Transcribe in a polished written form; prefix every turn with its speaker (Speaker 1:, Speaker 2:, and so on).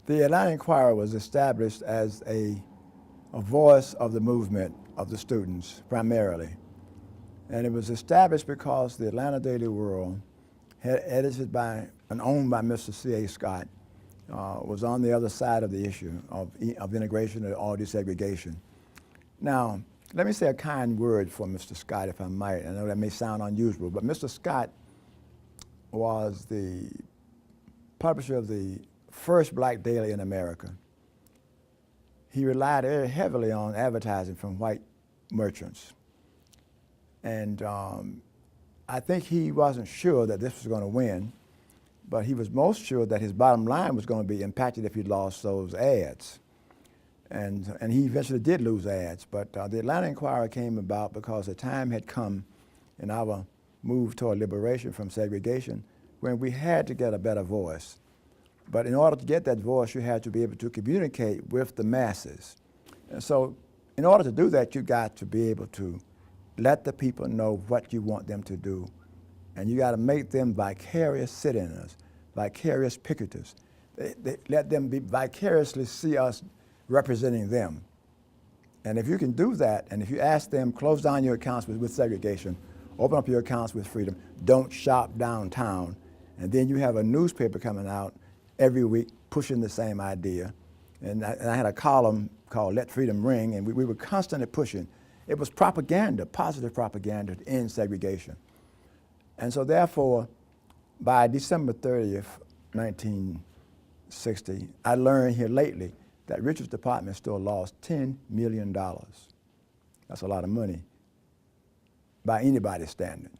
Speaker 1: The Atlanta Inquirer was established as a voice of the movement of the students primarily. And it was established because the Atlanta Daily World, edited by and owned by Mr. C.A. Scott, was on the other side of the issue of integration or desegregation. Now, let me say a kind word for Mr. Scott, if I might. I know that may sound unusual, but Mr. Scott was the publisher of the first black daily in America. He relied very heavily on advertising from white merchants. And I think he wasn't sure that this was going to win, but he was most sure that his bottom line was going to be impacted if he lost those ads. And he eventually did lose ads, but the Atlanta Inquirer came about because the time had come in our move toward liberation from segregation when we had to get a better voice. But in order to get that voice, you had to be able to communicate with the masses. And so in order to do that, you got to be able to let the people know what you want them to do. And you got to make them vicarious sit-inners, vicarious picketers. Let them vicariously see us representing them. And if you can do that, and if you ask them, close down your accounts with segregation, open up your accounts with freedom, don't shop downtown, and then you have a newspaper coming out every week pushing the same idea. And I had a column called Let Freedom Ring, and we were constantly pushing. It was propaganda, positive propaganda to end segregation. And so therefore, by December 30th, 1960, I learned here lately that Richard's department store lost $10 million. That's a lot of money by anybody's standard.